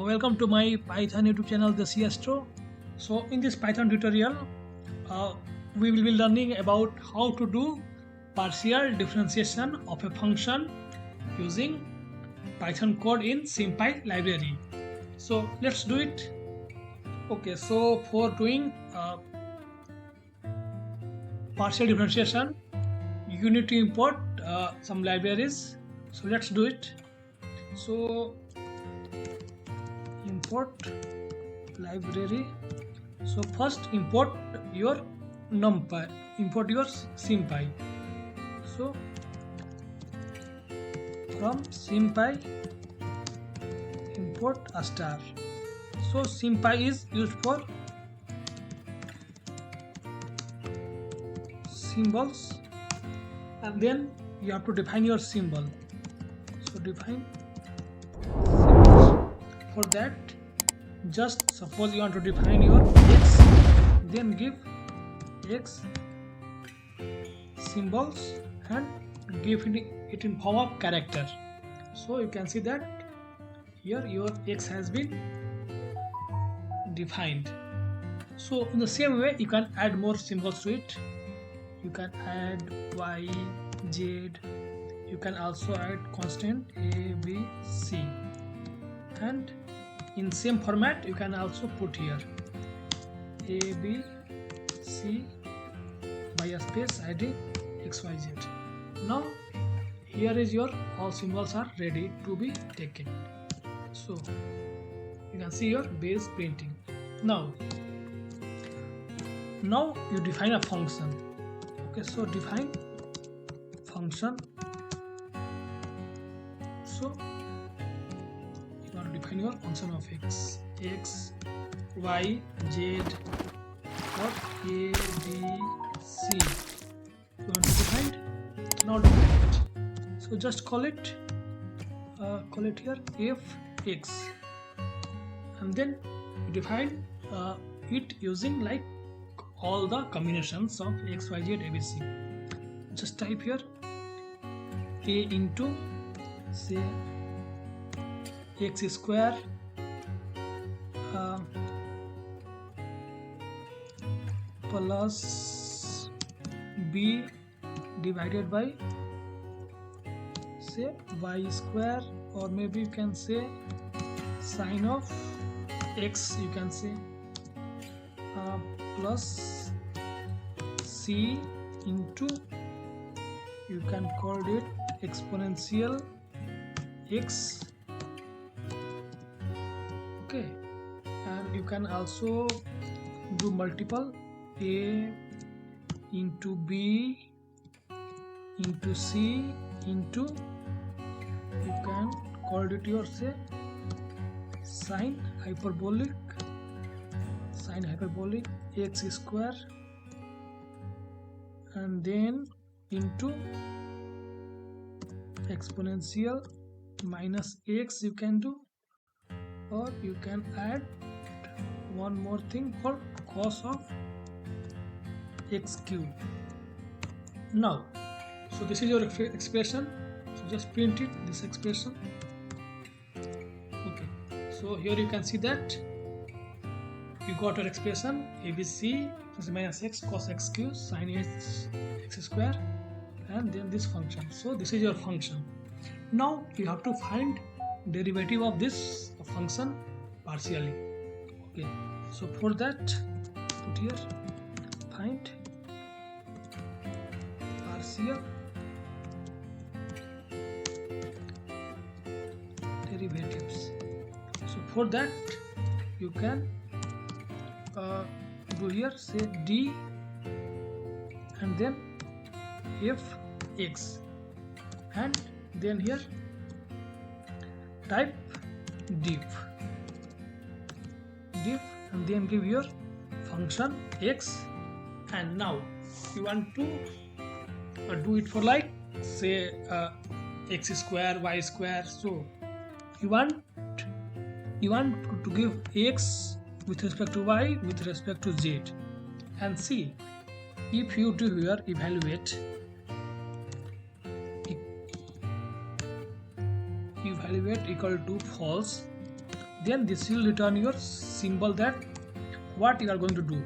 welcome to my Python YouTube channel, the Astro. So in this Python tutorial, we will be learning about how to do partial differentiation of a function using Python code in Sympy library. So let's do it. Okay, so for doing partial differentiation, you need to import some libraries. So let's do it. So import library. So first import your numpy, import your Sympy. So from Sympy import a star. So Sympy is used for symbols, and then you have to define your symbol. So define symbols. For that, just suppose you want to define your x, then give x symbols and give it in form of character. So you can see that here your x has been defined. So in the same way, you can add more symbols to it. You can add y, z. You can also add constant a, b, c, and in same format you can also put here a, b, c by a space id x, y, z. Now here is your all symbols are ready to be taken. So you can see your base printing. Now you define a function. Okay, so define function. So you want to define your function of x, y, z, or a, b, c. You want to define it? Now define it. So just call it here f(x), and then you define it using like all the combinations of x, y, z, a, b, c. Just type here a into say x square plus b divided by say y square, or maybe you can say sine of x, you can say plus c into, you can call it exponential x. Okay, and you can also do multiple a into b into c into, you can call it your say sine hyperbolic x square, and then into exponential minus x you can do, or you can add one more thing called cos of x cube. Now, so this is your expression. So just print it, this expression. Okay, so here you can see that you got your expression abc plus minus x cos x cube sine x square, and then this function. So this is your function. Now you have to find derivative of this function partially. Okay, so for that put here find partial derivatives. So for that you can do here say d and then f(x), and then here type diff, and then give your function x. And now you want to do it for like say x square, y square. So you want to give x with respect to y, with respect to z, and see if you do here evaluate equal to false, then this will return your symbol that what you are going to do.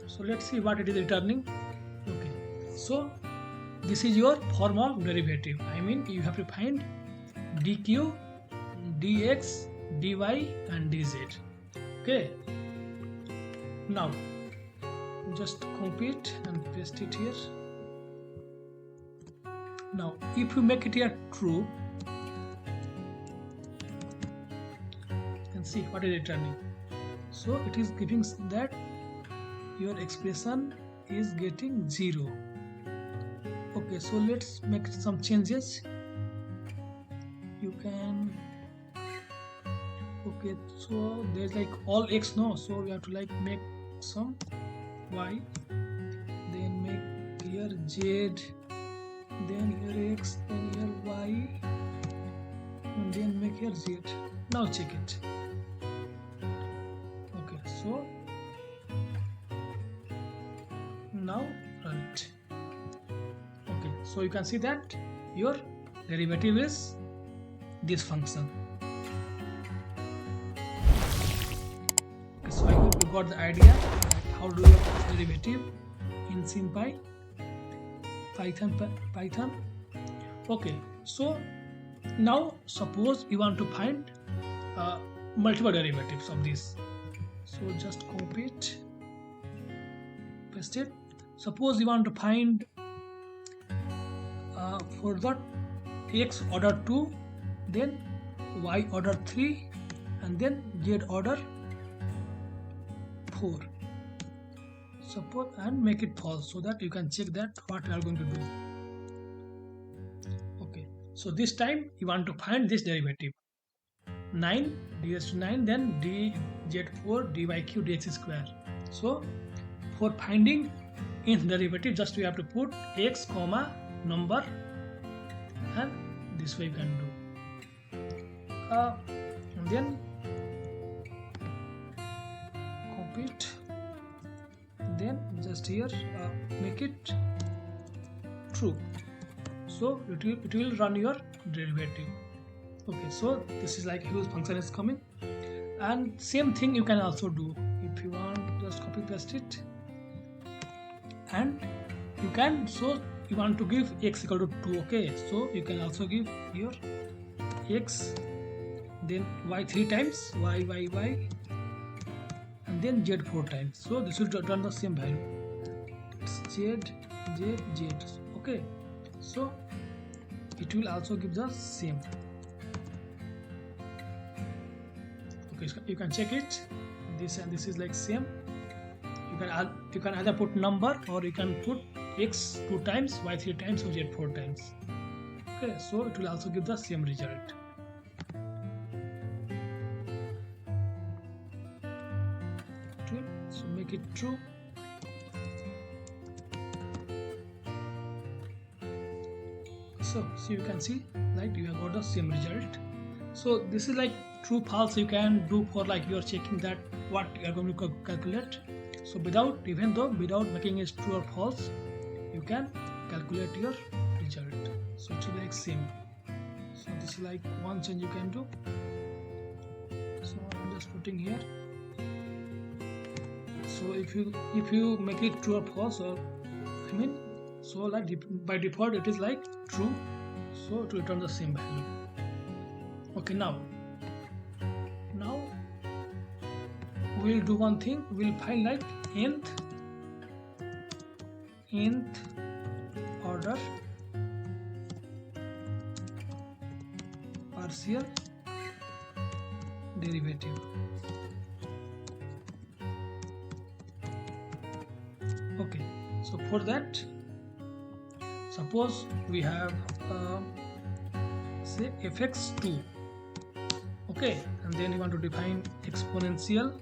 So let's see what it is returning. Okay, so this is your form of derivative. I mean, you have to find dq, dx, dy and dz. Okay, now just copy it and paste it here. Now if you make it here true, and see what is returning. So it is giving that your expression is getting 0. Okay, so let's make some changes. You can, okay, so there's like all x, no, so we have to like make some y, then make here z, then here x, then here y, and then make here z. Now check it. Okay, so now run it. Okay, so you can see that your derivative is this function. Okay, so I hope you got the idea that how do you derivative in Sympy Python. Okay, so now suppose you want to find multiple derivatives of this. So just copy it, paste it. Suppose you want to find for the x order 2, then y order 3, and then z order 4. Suppose and make it false so that you can check that what you are going to do. Okay, so this time you want to find this derivative 9 ds to 9, then dz4 dyq dx square. So for finding in derivative, just you have to put x comma number, and this way you can do. And then copy it, then just here make it true, so it will run your derivative. Okay, so this is like huge function is coming, and same thing you can also do. If you want, just copy paste it, and you can, so you want to give x equal to 2. Okay, so you can also give your x, then y 3 times, y, and then z 4 times. So this will return the same value. It's z. Okay, so it will also give the same. Okay, so you can check it. This and this is like same. You can either put number, or you can put x 2 times, y 3 times, or z 4 times. Okay, so it will also give the same result. So make it true. So you can see like you have got the same result. So this is like true false you can do for like you are checking that what you are going to calculate. So without making it true or false, you can calculate your result. So it's like same. So this is like one change you can do. So I'm just putting here. So if you make it true or false, or I mean, so like by default it is like true, so it will return the same value. Okay, now we'll do one thing. We'll find like nth order partial derivative. Okay, so for that, suppose we have say fx2. Okay, and then you want to define exponential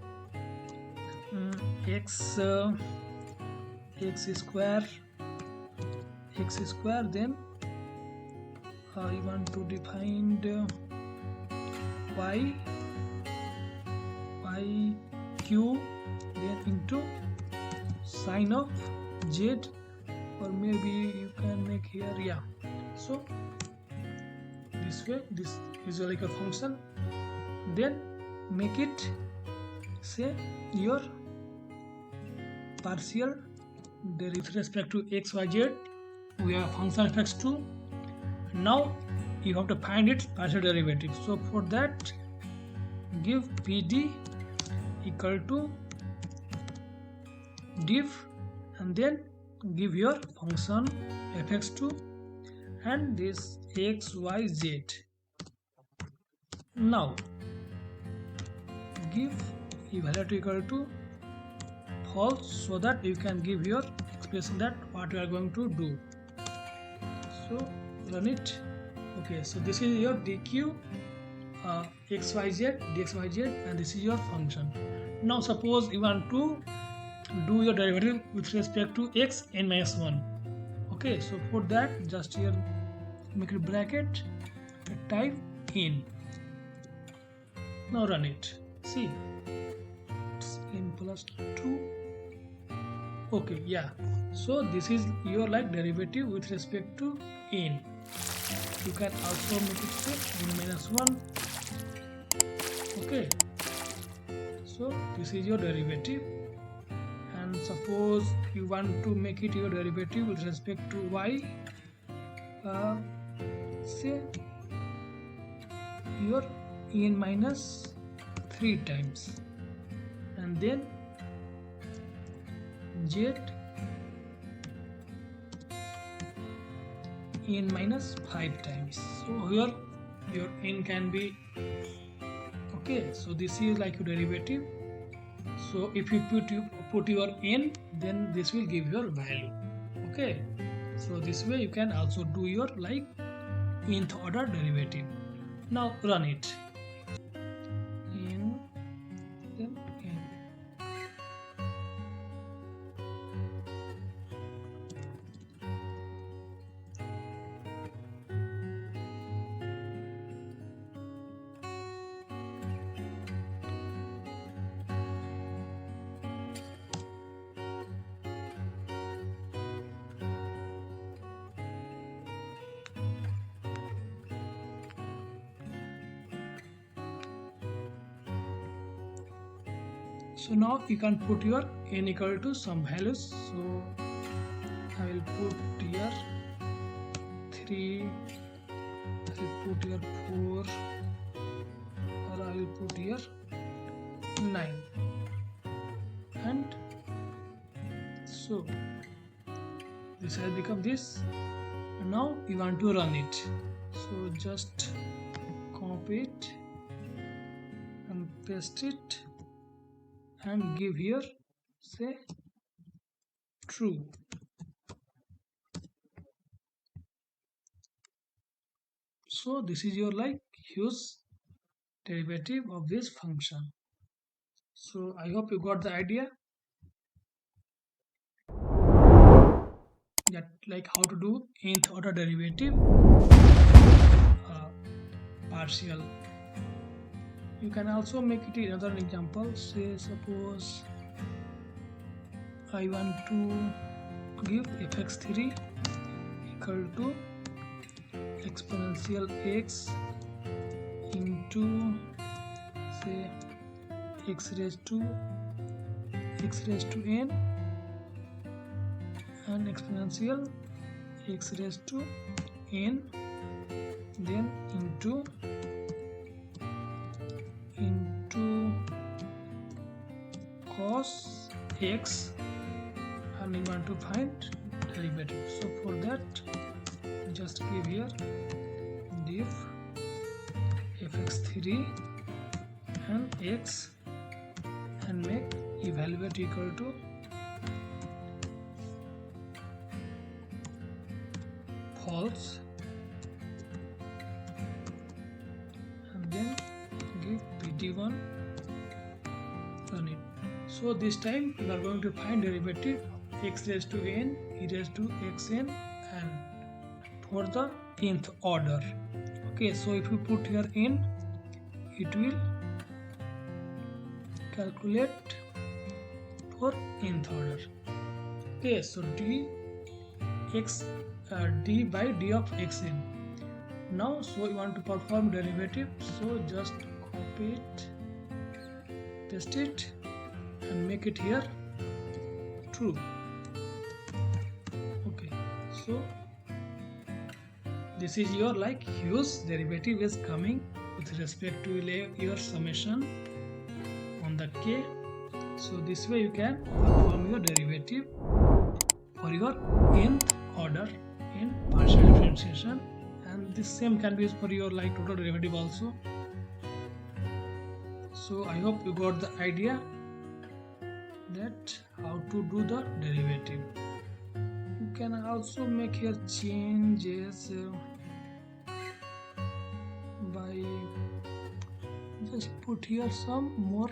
x square, then you want to define y q, then into sine of z, or maybe you can make here, yeah. So this way, this is like a function, then make it say your partial derivative with respect to x, y, z. We have function fx2. Now you have to find its partial derivative. So for that, give pd equal to diff and then give your function fx2 and this x, y, z. Now give evaluate equal to false so that you can give your expression that what you are going to do. So run it. Okay, so this is your dq xyz dxyz and this is your function. Now suppose you want to do your derivative with respect to x n minus 1. Okay, so for that just here make it bracket, type in. Now run it. See, it's n plus 2. Okay, yeah, so this is your like derivative with respect to n. You can also make it say n minus 1. Okay, so this is your derivative, and suppose you want to make it your derivative with respect to y, say your n minus 3 times and then z n minus 5 times. So here your n can be okay. So this is like your derivative. So if you put your n, then this will give your value. Okay, so this way you can also do your like nth order derivative. Now run it. N then n. So now you can put your n equal to some values. So I will put here 3, I will put here 4, or I will put here 9, and so this has become this. Now you want to run it. So just copy it and paste it and give here say true. So this is your like huge derivative of this function. So I hope you got the idea that like how to do nth order derivative partial. You can also make it another example. Say suppose I want to give fx3 equal to exponential x into say x raised to n and exponential x raised to n then into cos x, and we want to find derivative. So for that just give here diff fx3 and x and make evaluate equal to false and then give pd1, run it. So this time we are going to find derivative x raised to n, e raised to xn, and for the nth order. Okay, so if you put here n, it will calculate for nth order. Okay, so d by d of xn. Now so you want to perform derivative, so just copy it, paste it, and make it here true. Okay, so this is your huge derivative is coming with respect to your summation on the k. So this way you can perform your derivative for your nth order in partial differentiation, and this same can be used for your total derivative also. So I hope you got the idea that how to do the derivative. You can also make here changes by just put here some more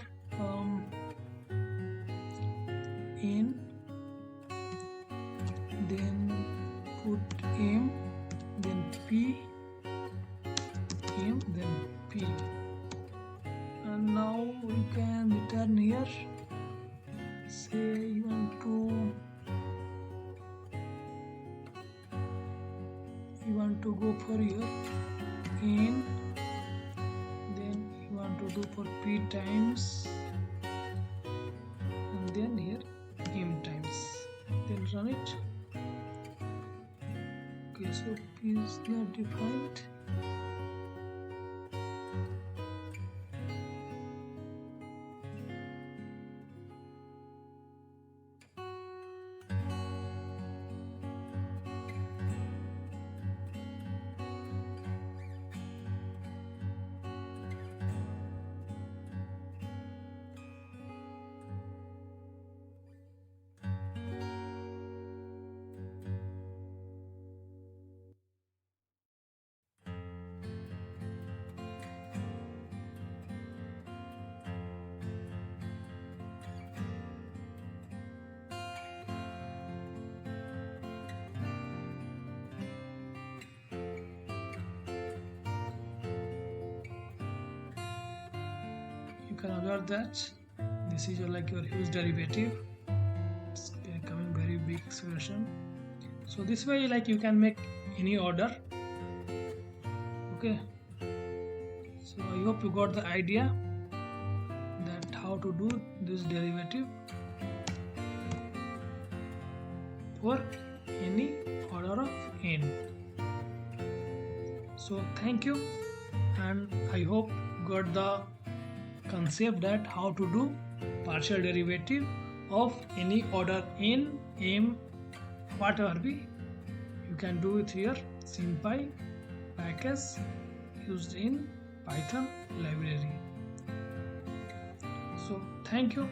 n, then put m, then p, m, then p, and now we can return here. Say you want to go for your n, then you want to do for p times, and then here m times, then run it. Okay, so p is not defined. You can observe that this is your huge derivative. It's becoming very big expression. So this way you can make any order. Okay, so I hope you got the idea that how to do this derivative for any order of n. So thank you, and I hope you got the concept that how to do partial derivative of any order n, m, whatever be. You can do it here Sympy package used in Python library. So thank you.